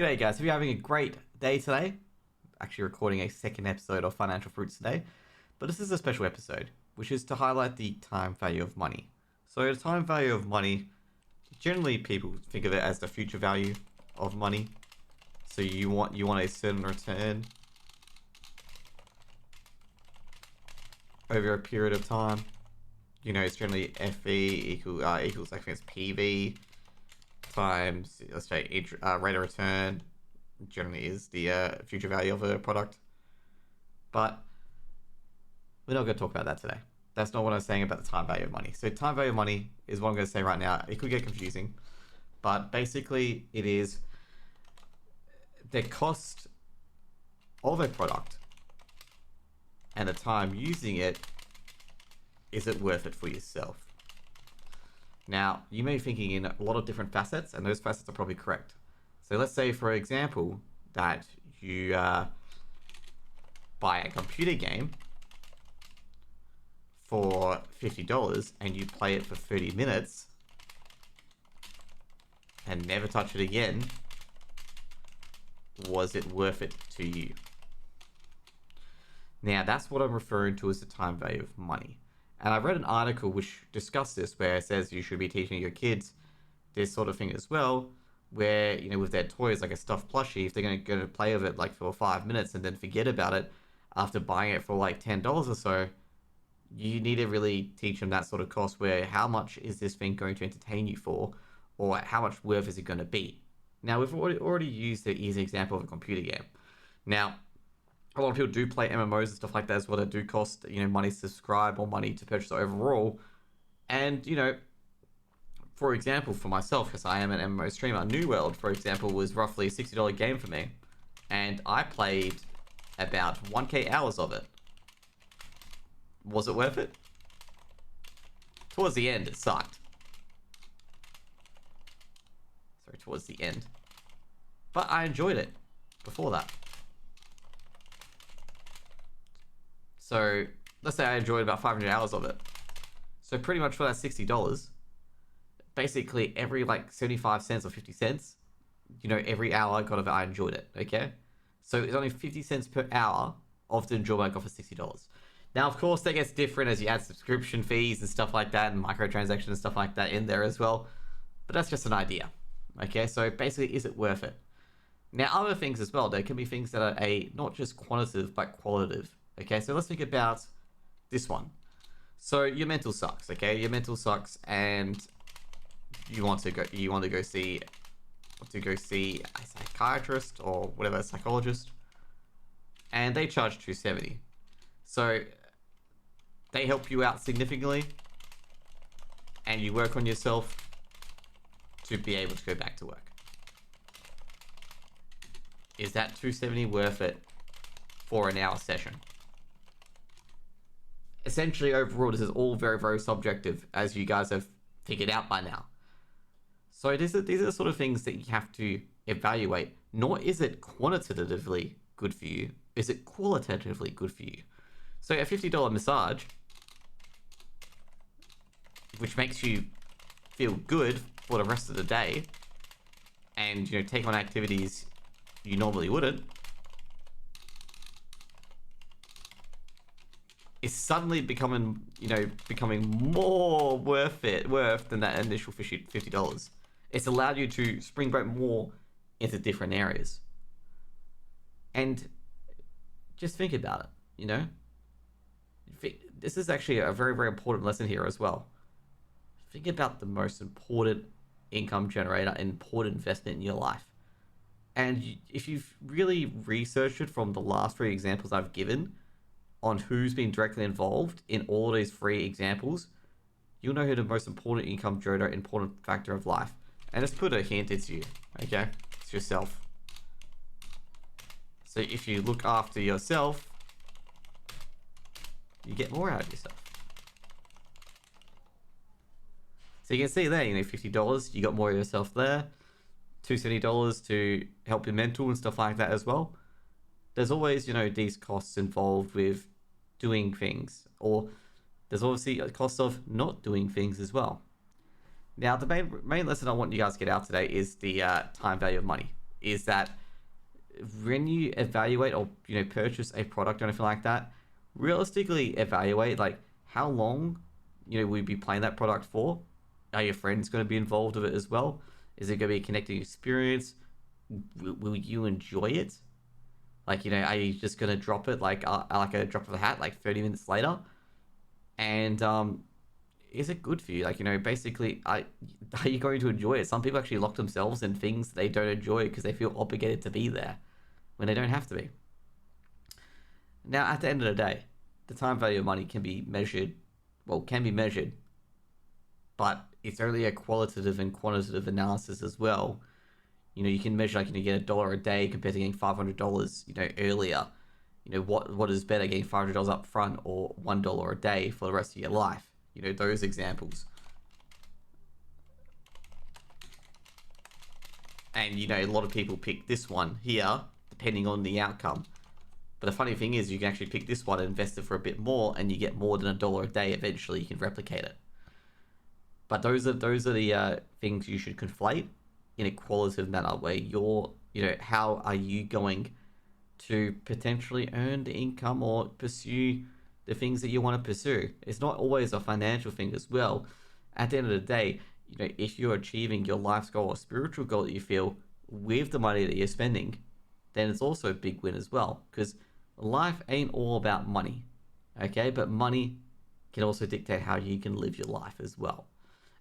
G'day guys, hope you're having a great day today. Actually recording a second episode of Financial Fruits today, but this is a special episode, which is to highlight the time value of money. So the time value of money, generally people think of it as the future value of money. So you want a certain return over a period of time. You know, it's generally FE equals I think it's PV times, let's say, rate of return generally is the future value of a product. But we're not going to talk about that today. That's not what I'm saying about the time value of money. So time value of money is what I'm going to say right now. It could get confusing, but basically it is the cost of a product and the time using it. Is it worth it for yourself? Now, you may be thinking in a lot of different facets, and those facets are probably correct. So let's say, for example, that you buy a computer game for $50 and you play it for 30 minutes and never touch it again. Was it worth it to you? Now, that's what I'm referring to as the time value of money. And I read an article which discussed this, where it says you should be teaching your kids this sort of thing as well, where, you know, with their toys, like a stuffed plushie, if they're going to play with it like for 5 minutes and then forget about it after buying it for like $10 or so, you need to really teach them that sort of cost, where how much is this thing going to entertain you for, or how much worth is it going to be? Now, we've already used the easy example of a computer game. Now, a lot of people do play MMOs and stuff like that as well, that do cost, you know, money to subscribe or money to purchase overall. And, you know, for example, for myself, because I am an MMO streamer, New World, for example, was roughly a $60 game for me. And I played about 1K hours of it. Was it worth it? Towards the end, it sucked. Sorry, towards the end. But I enjoyed it before that. So let's say I enjoyed about 500 hours of it. So pretty much for that $60, basically every like 75 cents or 50 cents, you know, every hour I got of it, I enjoyed it. Okay. So it's only 50 cents per hour of the enjoyment I got for $60. Now, of course, that gets different as you add subscription fees and stuff like that, and microtransactions and stuff like that in there as well. But that's just an idea. Okay. So basically, is it worth it? Now, other things as well, there can be things that are not just quantitative, but qualitative. Okay, so let's think about this one. So your mental sucks, okay? Your mental sucks, and you want to go see a psychiatrist or whatever, a psychologist, and they charge $270. So they help you out significantly, and you work on yourself to be able to go back to work. Is that $270 worth it for an hour session? Essentially, overall, this is all very, very subjective, as you guys have figured out by now. So these are the sort of things that you have to evaluate. Nor is it quantitatively good for you, is it qualitatively good for you? So a $50 massage, which makes you feel good for the rest of the day, and, you know, take on activities you normally wouldn't, is suddenly becoming more worth than that initial $50. It's allowed you to spring back more into different areas. And just think about it, you know? This is actually a very, very important lesson here as well. Think about the most important income generator and important investment in your life. And if you've really researched it from the last 3 examples I've given, on who's been directly involved in all of these 3 examples, you'll know who the most important income generator, important factor of life. And let's put a hint, it's you, okay? It's yourself. So if you look after yourself, you get more out of yourself. So you can see there, you know, $50, you got more of yourself there. $270 to help your mental and stuff like that as well. There's always, you know, these costs involved with doing things, or there's obviously a cost of not doing things as well. Now, the main lesson I want you guys to get out today is the time value of money. is that when you evaluate or purchase a product or anything like that, realistically evaluate like how long will you be playing that product for. Are your friends going to be involved with it as well? Is it going to be a connecting experience? Will you enjoy it? Like, are you just going to drop it like a drop of a hat like 30 minutes later? And is it good for you? Like, basically, are you going to enjoy it? Some people actually lock themselves in things they don't enjoy because they feel obligated to be there when they don't have to be. Now, at the end of the day, the time value of money can be measured, but it's only a qualitative and quantitative analysis as well. You can measure like you get $1 a day compared to getting $500, earlier. What is better, getting $500 up front or $1 a day for the rest of your life? Those examples. And a lot of people pick this one here depending on the outcome. But the funny thing is, you can actually pick this one and invest it for a bit more, and you get more than $1 a day. Eventually, you can replicate it. But those are the things you should conflate in a qualitative manner, where how are you going to potentially earn the income or pursue the things that you want to pursue. It's not always a financial thing as well. At the end of the day, if you're achieving your life's goal or spiritual goal that you feel with the money that you're spending, then it's also a big win as well. Because life ain't all about money, okay? But money can also dictate how you can live your life as well.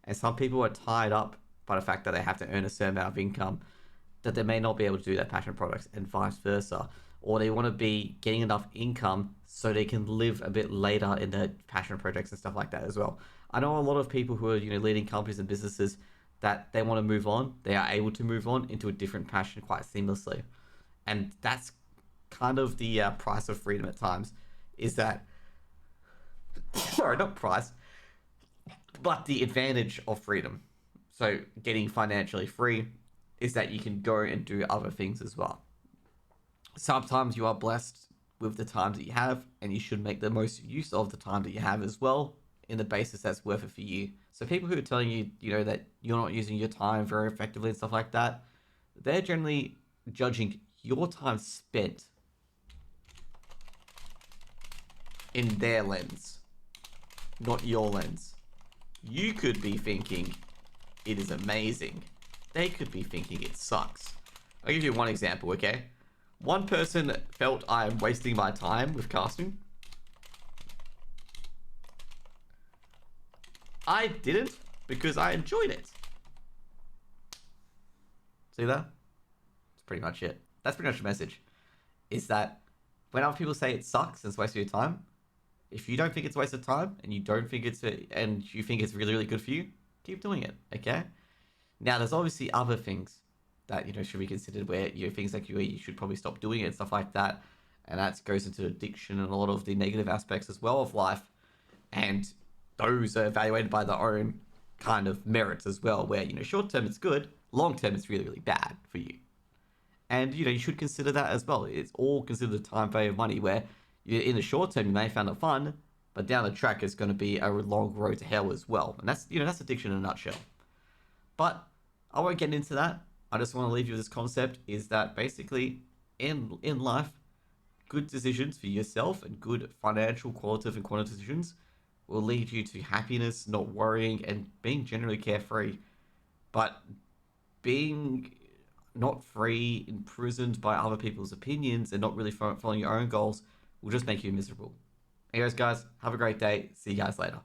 And some people are tied up by the fact that they have to earn a certain amount of income, that they may not be able to do their passion products, and vice versa. Or they want to be getting enough income so they can live a bit later in their passion projects and stuff like that as well. I know a lot of people who are leading companies and businesses that they want to move on. They are able to move on into a different passion quite seamlessly, and that's kind of the price of freedom at times. Is that sorry, not price, but the advantage of freedom. So getting financially free is that you can go and do other things as well. Sometimes you are blessed with the time that you have, and you should make the most use of the time that you have as well, in the basis that's worth it for you. So people who are telling you, that you're not using your time very effectively and stuff like that, they're generally judging your time spent in their lens, not your lens. You could be thinking it is amazing. They could be thinking it sucks. I'll give you one example, okay? One person felt I am wasting my time with casting. I didn't, because I enjoyed it. See that? That's pretty much it. That's pretty much the message. Is that when other people say it sucks and it's a waste of your time, if you don't think it's a waste of time and you don't think and you think it's really, really good for you, keep doing it, okay? Now, there's obviously other things that, should be considered where, things like you should probably stop doing it and stuff like that. And that goes into addiction and a lot of the negative aspects as well of life. And those are evaluated by their own kind of merits as well, where, short term it's good, long term it's really, really bad for you. And, you should consider that as well. It's all considered a time value of money, where in the short term you may have found it fun, but down the track it's going to be a long road to hell as well. And that's, that's addiction in a nutshell. But I won't get into that. I just want to leave you with this concept, is that basically in life, good decisions for yourself and good financial, qualitative and quantitative decisions will lead you to happiness, not worrying, and being generally carefree. But being not free, imprisoned by other people's opinions, and not really following your own goals will just make you miserable. Anyways, guys, have a great day. See you guys later.